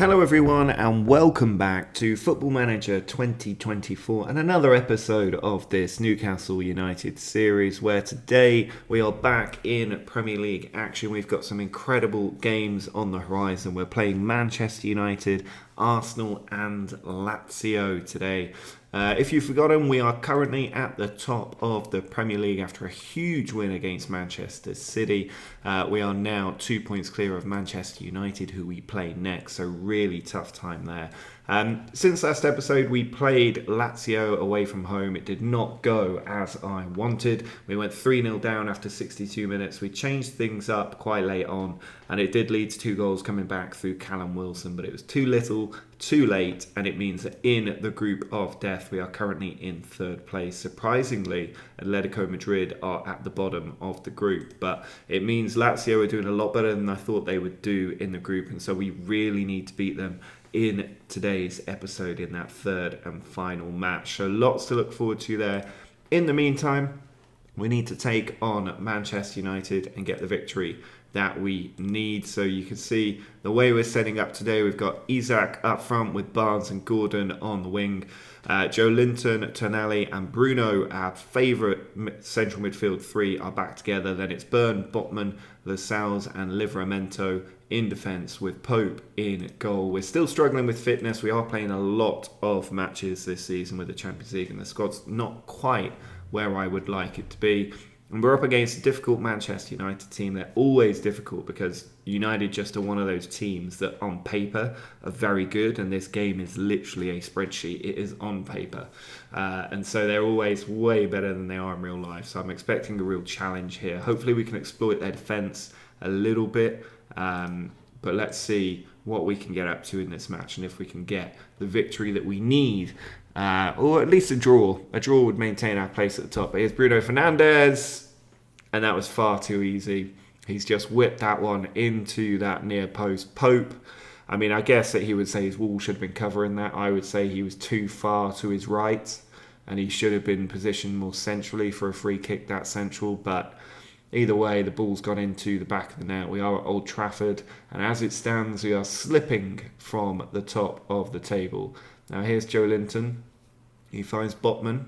Hello everyone and welcome back to Football Manager 2024 and another episode of this Newcastle United series where today we are back in Premier League action. We've got some incredible games on the horizon. We're playing Manchester United, Arsenal and Lazio today. If you've forgotten, we are currently at the top of the Premier League after a huge win against Manchester City. We are now 2 points clear of Manchester United, who we play next, so really tough time there. Since last episode, we played Lazio away from home. It did not go as I wanted. We went 3-0 down after 62 minutes. We changed things up quite late on, and it did lead to 2 goals coming back through Callum Wilson, but it was too little, too late, and it means that in the group of death, we are currently in 3rd place. Surprisingly, Atletico Madrid are at the bottom of the group, but it means Lazio are doing a lot better than I thought they would do in the group, and so we really need to beat them in today's episode in that 3rd and final match. So lots to look forward to there. In the meantime, we need to take on Manchester United and get the victory that we need. So you can see the way we're setting up today. We've got Isak up front with Barnes and Gordon on the wing. Joe Linton, Tonali and Bruno, our favourite central midfield 3, are back together. Then it's Byrne, Botman, Lascelles and Livramento in defence with Pope in goal. We're still struggling with fitness. We are playing a lot of matches this season with the Champions League and the squad's not quite where I would like it to be. And we're up against a difficult Manchester United team. They're always difficult because United just are one of those teams that on paper are very good, and this game is literally a spreadsheet. It is on paper. And so they're always way better than they are in real life. So I'm expecting a real challenge here. Hopefully we can exploit their defence a little bit. But let's see what we can get up to in this match and if we can get the victory that we need. Or at least a draw. A draw would maintain our place at the top. But here's Bruno Fernandes. And that was far too easy. He's just whipped that one into that near post. Pope, I mean, I guess that he would say his wall should have been covering that. I would say he was too far to his right. And he should have been positioned more centrally for a free kick that central. But either way, the ball's gone into the back of the net. We are at Old Trafford. And as it stands, we are slipping from the top of the table. Now here's Joe Linton. He finds Botman.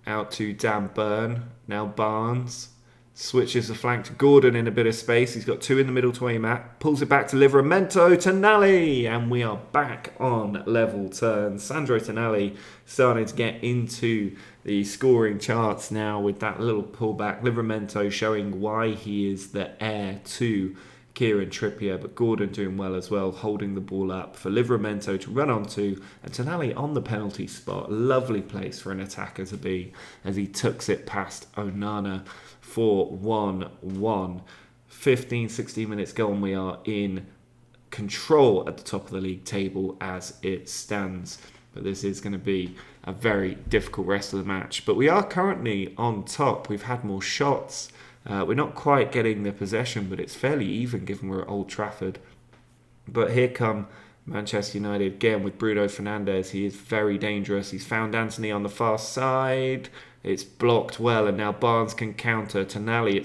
Out to Dan Byrne. Now Barnes. Switches the flank to Gordon in a bit of space. He's got 2 in the middle to aim at. Pulls it back to Livramento. Tonali. And we are back on level terms. Sandro Tonali starting to get into the scoring charts now with that little pullback. Livramento showing why he is the heir to Kieran Trippier, but Gordon doing well as well, holding the ball up for Livramento to run onto, and Tonali on the penalty spot. Lovely place for an attacker to be as he tucks it past Onana for 1-1. 16 minutes gone, we are in control at the top of the league table as it stands. But this is going to be a very difficult rest of the match. But we are currently on top. We've had more shots. We're not quite getting the possession, but it's fairly even given we're at Old Trafford. But here come Manchester United again with Bruno Fernandes. He is very dangerous. He's found Anthony on the far side. It's blocked well, and now Barnes can counter. Tonali,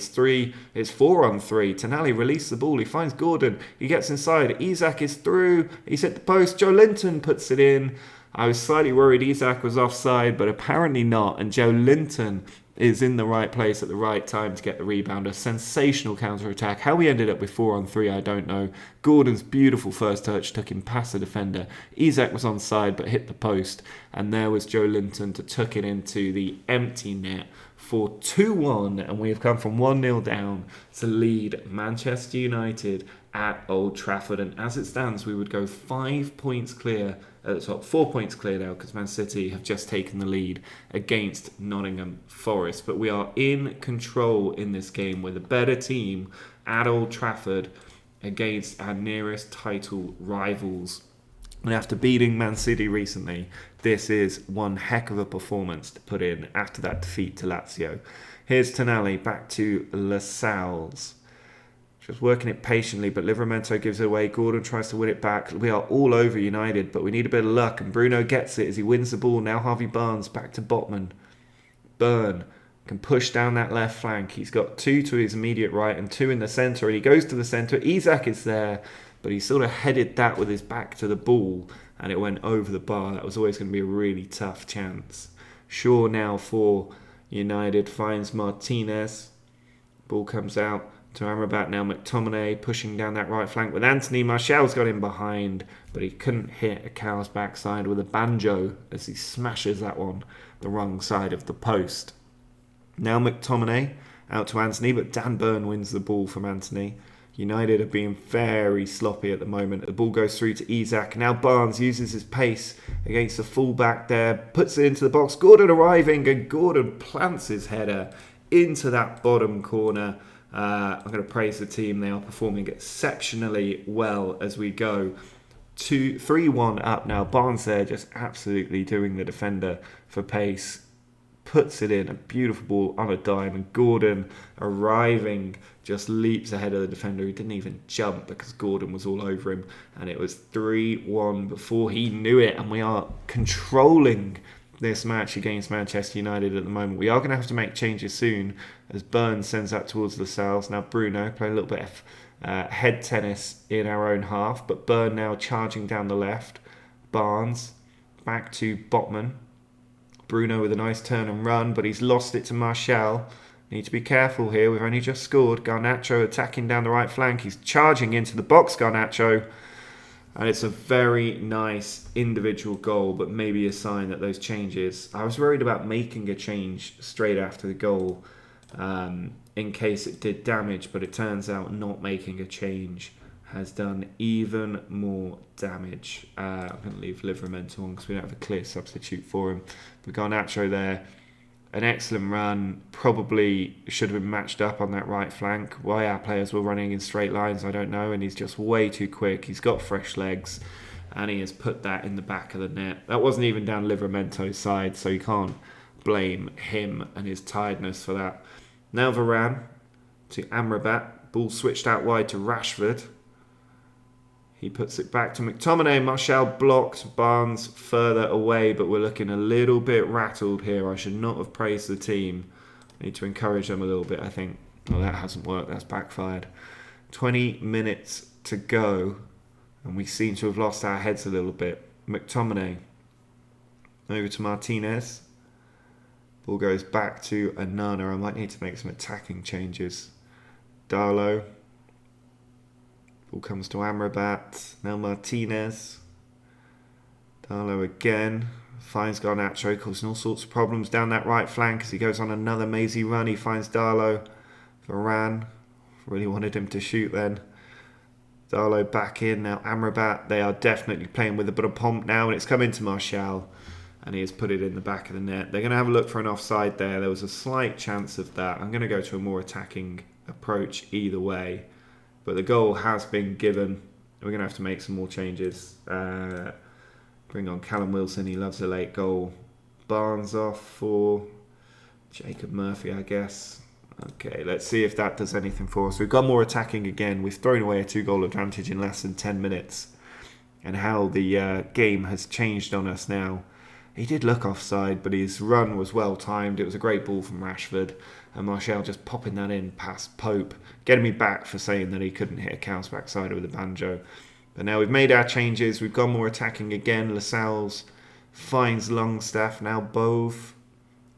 it's 4 on 3. Tonali releases the ball. He finds Gordon. He gets inside. Isak is through. He's hit the post. Joe Linton puts it in. I was slightly worried Isak was offside, but apparently not. And Joe Linton is in the right place at the right time to get the rebound. A sensational counter-attack. How we ended up with 4 on 3, I don't know. Gordon's beautiful first touch took him past the defender. Isak was onside but hit the post. And there was Joe Linton to tuck it into the empty net for 2-1. And we have come from 1-0 down to lead Manchester United at Old Trafford. And as it stands, we would go 5 points clear at the top. 4 points clear now because Man City have just taken the lead against Nottingham Forest. But we are in control in this game. We're the better team at Old Trafford against our nearest title rivals. And after beating Man City recently, this is one heck of a performance to put in after that defeat to Lazio. Here's Tonali back to Lascelles. Just working it patiently, but Livramento gives it away. Gordon tries to win it back. We are all over United, but we need a bit of luck. And Bruno gets it as he wins the ball. Now Harvey Barnes back to Botman. Byrne can push down that left flank. He's got 2 to his immediate right and 2 in the centre. And he goes to the centre. Isak is there. but he sort of headed that with his back to the ball, and it went over the bar. That was always going to be a really tough chance. Shaw now for United finds Martinez. Ball comes out to Amrabat. Now McTominay pushing down that right flank with Anthony. Martial's got in behind, but he couldn't hit a cow's backside with a banjo as he smashes that one the wrong side of the post. Now McTominay out to Anthony, but Dan Burn wins the ball from Anthony. United are being very sloppy at the moment. The ball goes through to Isak. Now Barnes uses his pace against the fullback there, puts it into the box. Gordon arriving, and Gordon plants his header into that bottom corner. I'm going to praise the team. They are performing exceptionally well as we go 3-1 up now. Barnes there just absolutely doing the defender for pace. Puts it in, a beautiful ball on a dime, and Gordon arriving just leaps ahead of the defender who didn't even jump because Gordon was all over him, and it was 3-1 before he knew it, and we are controlling this match against Manchester United at the moment. We are going to have to make changes soon as Burns sends that towards Lascelles. Now Bruno playing a little bit of head tennis in our own half, but Burn now charging down the left. Barnes back to Botman. Bruno with a nice turn and run, but he's lost it to Martial. Need to be careful here. We've only just scored. Garnacho attacking down the right flank. He's charging into the box, Garnacho. And it's a very nice individual goal, but maybe a sign that those changes... I was worried about making a change straight after the goal in case it did damage, but it turns out not making a change has done even more damage. I'm going to leave Livramento on because we don't have a clear substitute for him. But Garnacho there, an excellent run. Probably should have been matched up on that right flank. Why our players were running in straight lines, I don't know. And he's just way too quick. He's got fresh legs, and he has put that in the back of the net. That wasn't even down Livramento's side, so you can't blame him and his tiredness for that. Now Varane to Amrabat. Ball switched out wide to Rashford. He puts it back to McTominay. Martial blocked. Barnes further away, but we're looking a little bit rattled here. I should not have praised the team. I need to encourage them a little bit, I think. Oh, that hasn't worked. That's backfired. 20 minutes to go, and we seem to have lost our heads a little bit. McTominay over to Martinez. Ball goes back to Anana. I might need to make some attacking changes. Darlow. Ball comes to Amrabat. Now Martinez. Darlow again. Finds Garnacho, causing all sorts of problems down that right flank as he goes on another mazy run. He finds Darlow. Varane. Really wanted him to shoot then. Darlow back in. Now Amrabat. They are definitely playing with a bit of pomp now, and it's come into Martial. And he has put it in the back of the net. They're going to have a look for an offside there. There was a slight chance of that. I'm going to go to a more attacking approach either way. But the goal has been given. We're going to have to make some more changes. Bring on Callum Wilson. He loves a late goal. Barnes off for Jacob Murphy, I guess. Okay, let's see if that does anything for us. We've got more attacking again. We've thrown away a 2-goal advantage in less than 10 minutes. And how the game has changed on us now. He did look offside, but his run was well timed. It was a great ball from Rashford. And Martial just popping that in past Pope. Getting me back for saying that he couldn't hit a cow's backside with a banjo. But now we've made our changes. We've gone more attacking again. Lascelles finds Longstaff. Now Bove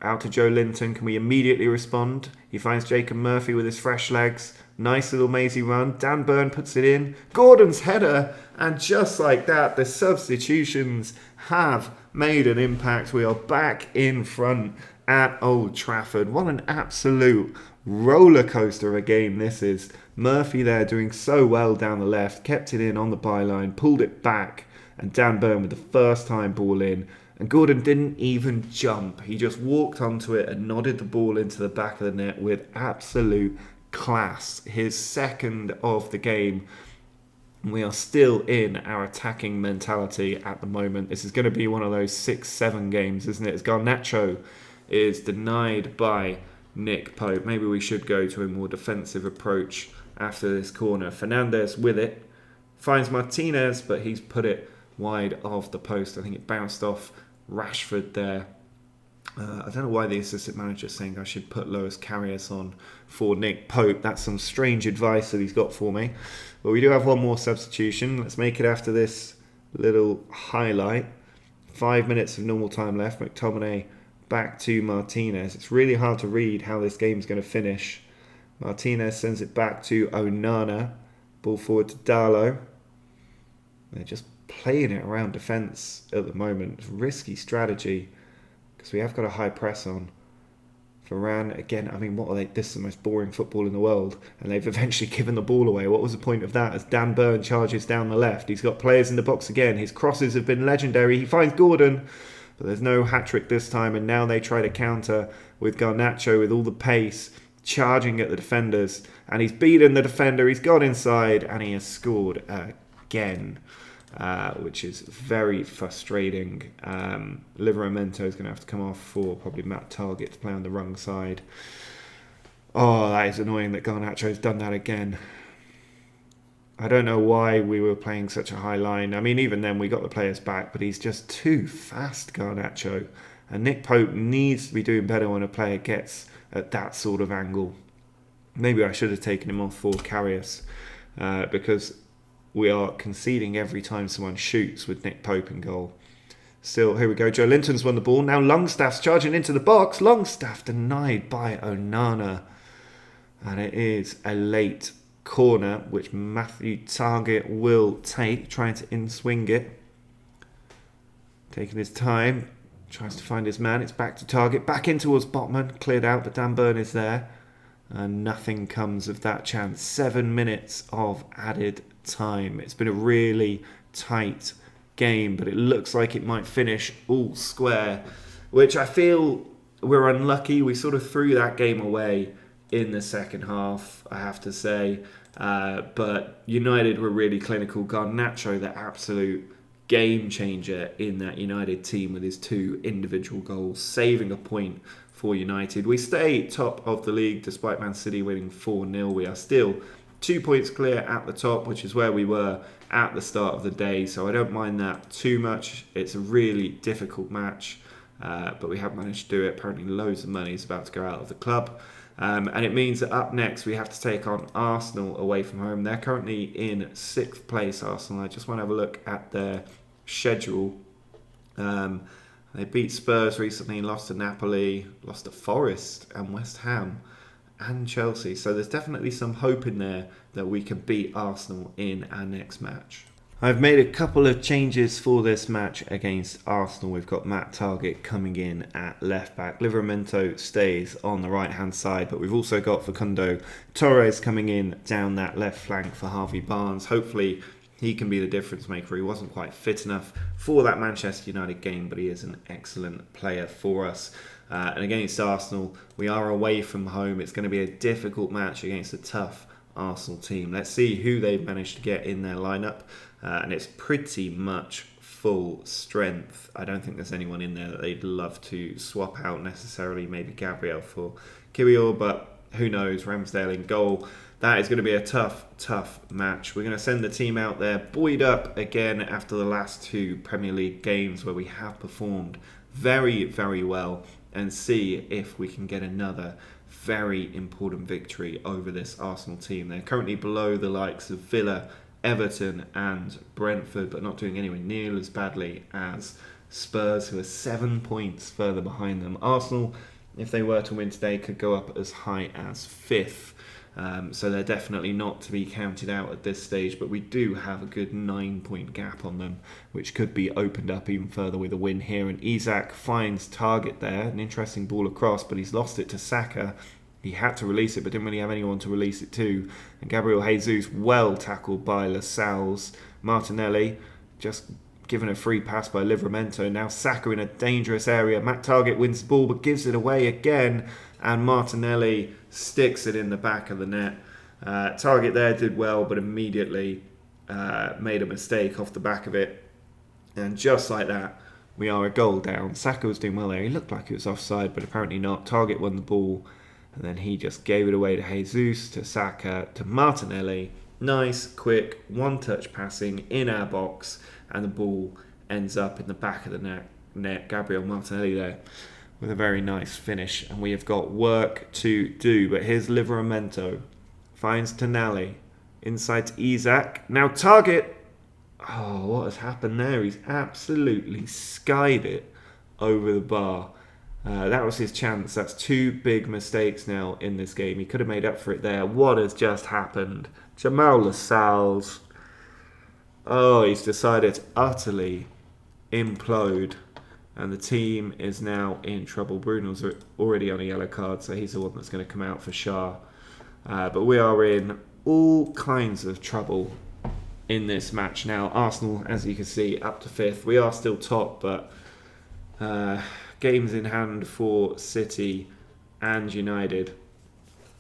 out to Joe Linton. Can we immediately respond? He finds Jacob Murphy with his fresh legs. Nice little mazy run. Dan Burn puts it in. Gordon's header. And just like that, the substitutions have made an impact. We are back in front at Old Trafford. What an absolute roller coaster of a game this is. Murphy there doing so well down the left. Kept it in on the byline. Pulled it back. And Dan Burn with the first time ball in. And Gordon didn't even jump. He just walked onto it and nodded the ball into the back of the net with absolute class. His second of the game. We are still in our attacking mentality at the moment. This is going to be one of those 6-7 games, isn't it? As Garnacho is denied by Nick Pope. Maybe we should go to a more defensive approach after this corner. Fernandez with it. Finds Martinez, but he's put it wide of the post. I think it bounced off Rashford there. I don't know why the assistant manager is saying I should put Lois Karius on for Nick Pope. That's some strange advice that he's got for me. But we do have one more substitution. Let's make it after this little highlight. 5 minutes of normal time left. McTominay back to Martinez. It's really hard to read how this game's going to finish. Martinez sends it back to Onana. Ball forward to Darlow. They're just playing it around defence at the moment. It's risky strategy because we have got a high press on. Varane, again, I mean, what are they? This is the most boring football in the world. And they've eventually given the ball away. What was the point of that? As Dan Burn charges down the left. He's got players in the box again. His crosses have been legendary. He finds Gordon, but there's no hat-trick this time. And now they try to counter with Garnacho with all the pace, charging at the defenders. And he's beaten the defender. He's got inside and he has scored again. Which is very frustrating. Livramento is going to have to come off for probably Matt Target to play on the wrong side. Oh, that is annoying that Garnacho's done that again. I don't know why we were playing such a high line. I mean, even then we got the players back, but he's just too fast, Garnacho. And Nick Pope needs to be doing better when a player gets at that sort of angle. Maybe I should have taken him off for Karius, because we are conceding every time someone shoots with Nick Pope in goal. Still, here we go. Joe Linton's won the ball. Now Longstaff's charging into the box. Longstaff denied by Onana. And it is a late corner, which Matthew Target will take, trying to in-swing it. Taking his time. Tries to find his man. It's back to Target. Back in towards Botman. Cleared out, but Dan Burn is there. And nothing comes of that chance. 7 minutes of added time. It's been a really tight game, but it looks like it might finish all square, which I feel we're unlucky. We sort of threw that game away in the second half, I have to say. But United were really clinical. Garnacho, the absolute game changer in that United team with his 2 individual goals, saving a point for United. We stay top of the league despite Man City winning 4-0. We are still 2 points clear at the top, which is where we were at the start of the day. So I don't mind that too much. It's a really difficult match, but we have managed to do it. Apparently loads of money is about to go out of the club. And it means that up next we have to take on Arsenal away from home. They're currently in 6th place, Arsenal. I just want to have a look at their schedule. They beat Spurs recently, lost to Napoli, lost to Forest and West Ham and Chelsea. So there's definitely some hope in there that we can beat Arsenal in our next match. I've made a couple of changes for this match against Arsenal. We've got Matt Target coming in at left back. Livramento stays on the right hand side, but we've also got Facundo Torres coming in down that left flank for Harvey Barnes. Hopefully he can be the difference maker. He wasn't quite fit enough for that Manchester United game, but he is an excellent player for us. And against Arsenal, we are away from home. It's going to be a difficult match against a tough Arsenal team. Let's see who they've managed to get in their lineup. And it's pretty much full strength. I don't think there's anyone in there that they'd love to swap out necessarily. Maybe Gabriel for Kirill, but who knows? Ramsdale in goal. That is going to be a tough match. We're going to send the team out there buoyed up again after the last 2 Premier League games where we have performed very, very well, and see if we can get another very important victory over this Arsenal team. They're currently below the likes of Villa, Everton and Brentford, but not doing anywhere near as badly as Spurs, who are 7 points further behind them. Arsenal, if they were to win today, could go up as high as 5th. So they're definitely not to be counted out at this stage, but we do have a good 9-point gap on them, which could be opened up even further with a win here. And Isak finds Target there, an interesting ball across, but he's lost it to Saka. He had to release it, but didn't really have anyone to release it to. And Gabriel Jesus, well tackled by Lascelles. Martinelli just given a free pass by Livramento. Now Saka in a dangerous area. Matt Target wins the ball, but gives it away again. And Martinelli sticks it in the back of the net. Target there did well, but immediately made a mistake off the back of it. And just like that, we are a goal down. Saka was doing well there. He looked like it was offside, but apparently not. Target won the ball, and then he just gave it away to Jesus, to Saka, to Martinelli. Nice, quick, one-touch passing in our box, and the ball ends up in the back of the net. Gabriel Martinelli there with a very nice finish, and we have got work to do. But here's Livramento, finds Tonali, Inside to Isak. Now target. Oh, what has happened there? He's absolutely skied it over the bar. That was his chance. That's 2 big mistakes now in this game. He could have made up for it there. What has just happened? Jamal Lascelles. Oh, he's decided to utterly implode. And the team is now in trouble. Bruno's already on a yellow card, so he's the one that's going to come out for Shah. But we are in all kinds of trouble in this match now. Arsenal, as you can see, up to 5th. We are still top, but games in hand for City and United.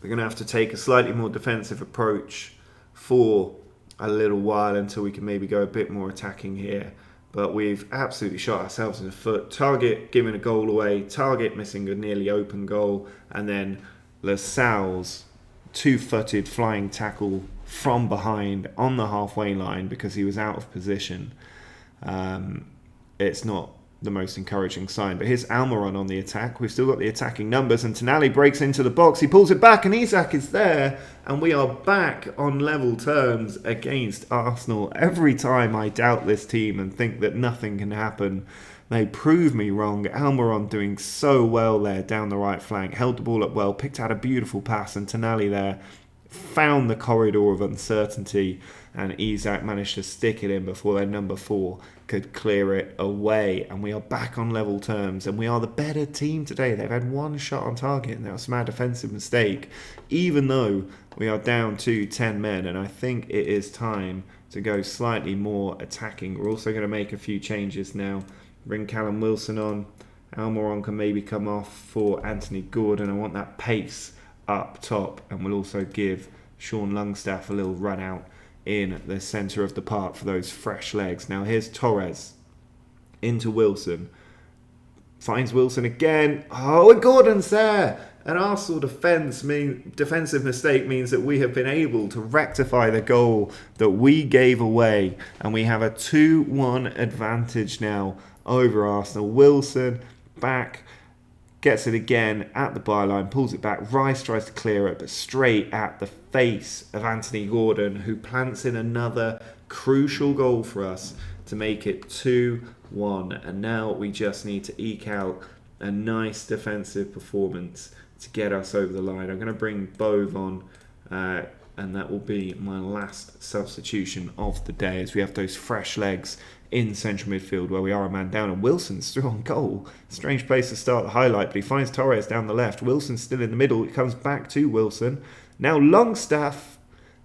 We're going to have to take a slightly more defensive approach for a little while until we can maybe go a bit more attacking here. But we've absolutely shot ourselves in the foot. Target giving a goal away. Target missing a nearly open goal. And then Lascelles, 2-footed flying tackle from behind on the halfway line because he was out of position. It's not the most encouraging sign. But here's Almiron on the attack. We've still got the attacking numbers, and Tonali breaks into the box. He pulls it back, and Isak is there. And we are back on level terms against Arsenal. Every time I doubt this team and think that nothing can happen, they prove me wrong. Almiron doing so well there down the right flank. Held the ball up well, picked out a beautiful pass, and Tonali there found the corridor of uncertainty, and Isak managed to stick it in before their number 4 could clear it away. And we are back on level terms, and we are the better team today. They've had 1 shot on target, and that was a defensive mistake, even though we are down to 10 men. And I think it is time to go slightly more attacking. We're also going to make a few changes now. Bring Callum Wilson on. Almiron can maybe come off for Anthony Gordon. I want that pace up top, and we'll also give Sean Longstaff a little run out in the centre of the park for those fresh legs. Now here's Torres into Wilson. Finds Wilson again. Oh, and Gordon's there. An Arsenal defensive mistake means that we have been able to rectify the goal that we gave away, and we have a 2-1 advantage now over Arsenal. Wilson back. Gets it again at the byline, pulls it back. Rice tries to clear it, but straight at the face of Anthony Gordon, who plants in another crucial goal for us to make it 2-1. And now we just need to eke out a nice defensive performance to get us over the line. I'm going to bring Bove on, and that will be my last substitution of the day, as we have those fresh legs in central midfield where we are a man down, and Wilson's still on goal. Strange place to start the highlight, but he finds Torres down the left. Wilson's still in the middle. It comes back to Wilson. Now Longstaff,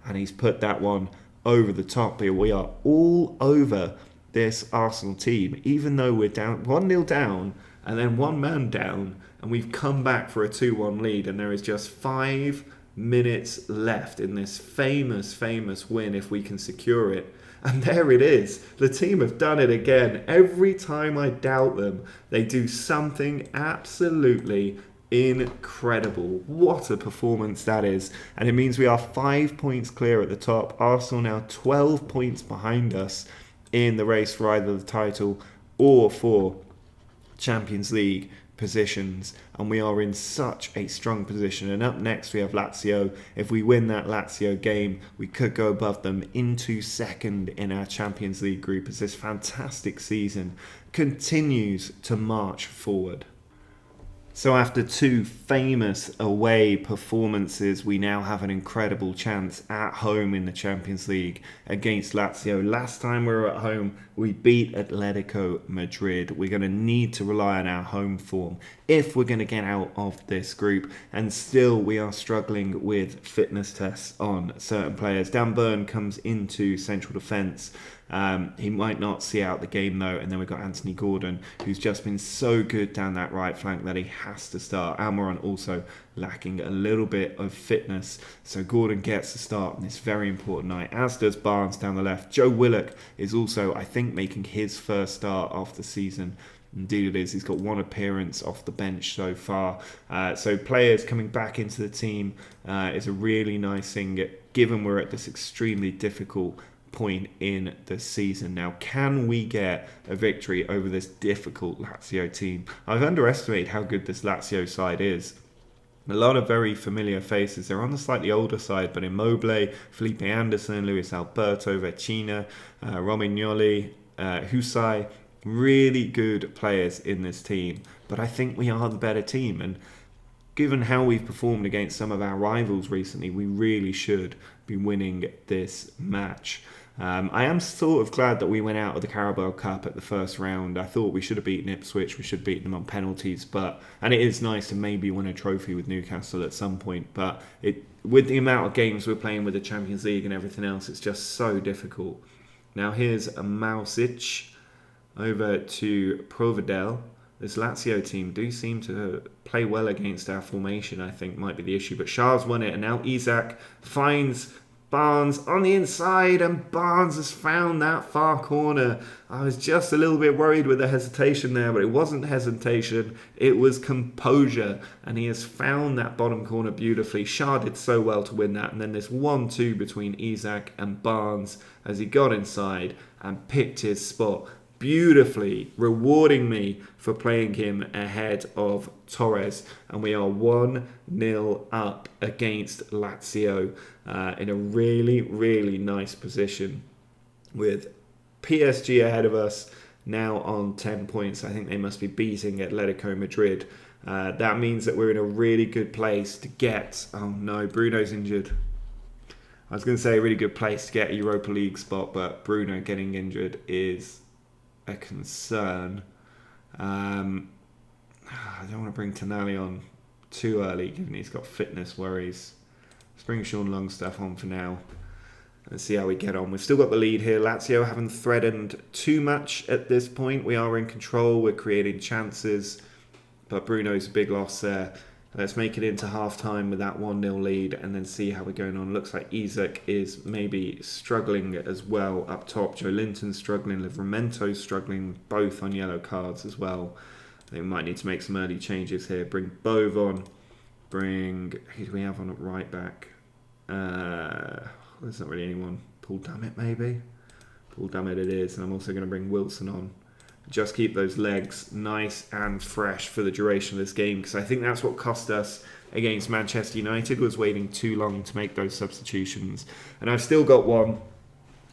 and he's put that one over the top here. We are all over this Arsenal team, even though we're down 1-0 down and then 1 man down, and we've come back for a 2-1 lead, and there is just 5 minutes left in this famous win if we can secure it. And there it is. The team have done it again. Every time I doubt them, they do something absolutely incredible. What a performance that is. And it means we are 5 points clear at the top. Arsenal now 12 points behind us in the race for either the title or for Champions League positions, and we are in such a strong position. And up next we have Lazio. If we win that Lazio game, we could go above them into second in our Champions League group as this fantastic season continues to march forward. So after 2 famous away performances, we now have an incredible chance at home in the Champions League against Lazio. Last time we were at home, we beat Atletico Madrid. We're going to need to rely on our home form if we're going to get out of this group. And still, we are struggling with fitness tests on certain players. Dan Burn comes into central defence. He might not see out the game though, and then we've got Anthony Gordon, who's just been so good down that right flank that he has to start. Almiron also lacking a little bit of fitness, so Gordon gets the start on this very important night, as does Barnes down the left. Joe Willock is also, I think, making his first start of the season. Indeed it is. He's got 1 appearance off the bench so far. So players coming back into the team is a really nice thing, given we're at this extremely difficult point in the season. Now, can we get a victory over this difficult Lazio team? I've underestimated how good this Lazio side is. A lot of very familiar faces. They're on the slightly older side, but Immobile, Felipe Anderson, Luis Alberto, Vecina, Romagnoli, Husai, really good players in this team. But I think we are the better team, and given how we've performed against some of our rivals recently, we really should be winning this match. I am sort of glad that we went out of the Carabao Cup at the first round. I thought we should have beaten Ipswich, we should have beaten them on penalties, and it is nice to maybe win a trophy with Newcastle at some point, but with the amount of games we're playing with the Champions League and everything else, it's just so difficult. Now here's a Mausic over to Provedel. This Lazio team do seem to play well against our formation, I think might be the issue. But Shah's won it, and now Isak finds Barnes on the inside, and Barnes has found that far corner. I was just a little bit worried with the hesitation there, but it wasn't hesitation, it was composure, and he has found that bottom corner beautifully. Shah did so well to win that, and then this 1-2 between Isak and Barnes as he got inside and picked his spot beautifully, rewarding me for playing him ahead of Torres, and we are 1-0 up against Lazio in a really, really nice position with PSG ahead of us now on 10 points. I think they must be beating Atletico Madrid. That means that we're in a really good place to get... Oh no, Bruno's injured. I was going to say a really good place to get a Europa League spot, but Bruno getting injured is a concern. I don't want to bring Tonali on too early, given he's got fitness worries. Let's bring Sean Longstaff on for now. Let's see how we get on. We've still got the lead here. Lazio haven't threatened too much at this point. We are in control. We're creating chances. But Bruno's a big loss there. Let's make it into half-time with that 1-0 lead and then see how we're going on. Looks like Isak is maybe struggling as well up top. Joe Linton's struggling. Livramento's struggling, both on yellow cards as well. I think we might need to make some early changes here. Bring Bove on. Who do we have on at right back? There's not really anyone. Paul Dummett maybe? Paul Dummett it is. And I'm also going to bring Wilson on. Just keep those legs nice and fresh for the duration of this game, because I think that's what cost us against Manchester United, was waiting too long to make those substitutions. And I've still got one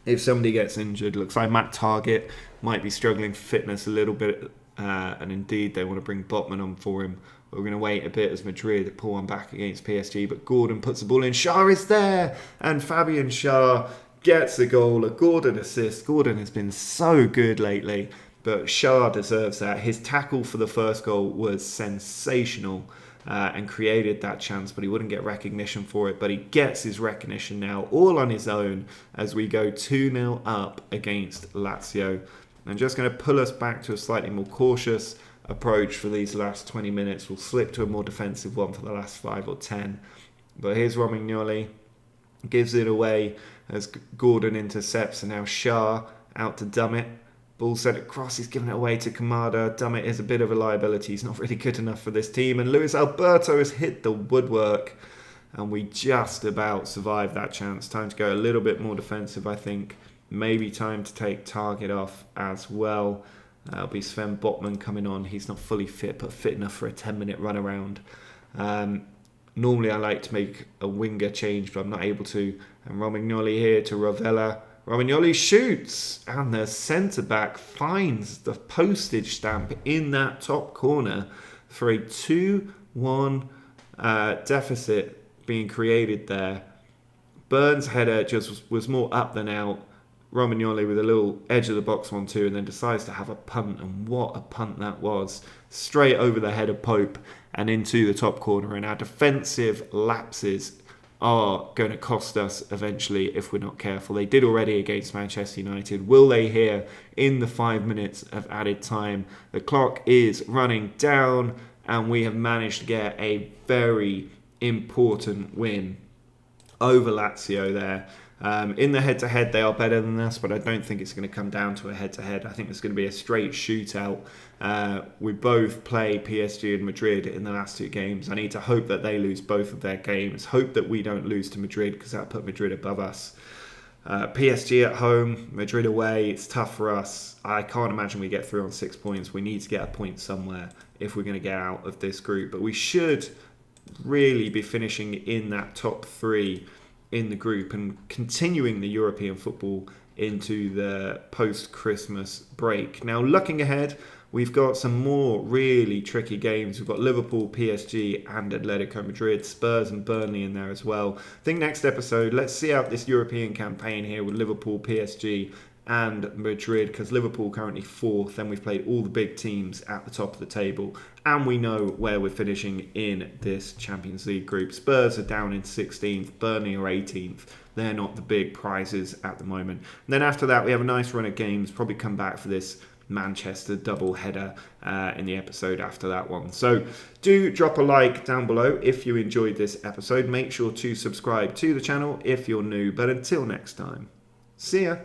if somebody gets injured. Looks like Matt Targett might be struggling for fitness a little bit, and indeed they want to bring Botman on for him. We're going to wait a bit as Madrid pull one back against PSG, but Gordon puts the ball in. Shah is there, and Fabian Shah gets a goal, a Gordon assist. Gordon has been so good lately. But Shah deserves that. His tackle for the first goal was sensational and created that chance, but he wouldn't get recognition for it. But he gets his recognition now, all on his own, as we go 2-0 up against Lazio. I'm just going to pull us back to a slightly more cautious approach for these last 20 minutes. We'll slip to a more defensive one for the last 5 or 10. But here's Romagnoli. Gives it away as Gordon intercepts, and now Shah out to Dummett. Ball sent across, he's given it away to Kamada. Dummett is a bit of a liability, he's not really good enough for this team. And Luis Alberto has hit the woodwork, and we just about survived that chance. Time to go a little bit more defensive, I think. Maybe time to take Target off as well. That'll be Sven Botman coming on. He's not fully fit, but fit enough for a 10-minute run around. Normally I like to make a winger change, but I'm not able to. And Romagnoli here to Rovella. Romagnoli shoots, and the centre-back finds the postage stamp in that top corner for a 2-1 deficit being created there. Burns' header just was more up than out. Romagnoli with a little edge of the box 1-2, and then decides to have a punt, and what a punt that was. Straight over the head of Pope and into the top corner, and our defensive lapses are going to cost us eventually if we're not careful. They did already against Manchester United. Will they here in the 5 minutes of added time? The clock is running down, and we have managed to get a very important win over Lazio there. In the head-to-head, they are better than us, but I don't think it's going to come down to a head-to-head. I think it's going to be a straight shootout. We both play PSG and Madrid in the last 2 games. I need to hope that they lose both of their games. Hope that we don't lose to Madrid, because that'll put Madrid above us. PSG at home, Madrid away. It's tough for us. I can't imagine we get through on 6 points. We need to get a point somewhere if we're going to get out of this group. But we should really be finishing in that top 3 in the group and continuing the European football into the post-Christmas break. Now, looking ahead, we've got some more really tricky games. We've got Liverpool, PSG and Atletico Madrid, Spurs and Burnley in there as well. I think next episode, let's see out this European campaign here with Liverpool, PSG and Madrid, because Liverpool currently 4th, and we've played all the big teams at the top of the table, and we know where we're finishing in this Champions League group. Spurs are down in 16th, Burnley are 18th. They're not the big prizes at the moment. And then after that, we have a nice run of games, probably come back for this Manchester double header in the episode after that one. So do drop a like down below if you enjoyed this episode. Make sure to subscribe to the channel if you're new. But until next time, see ya.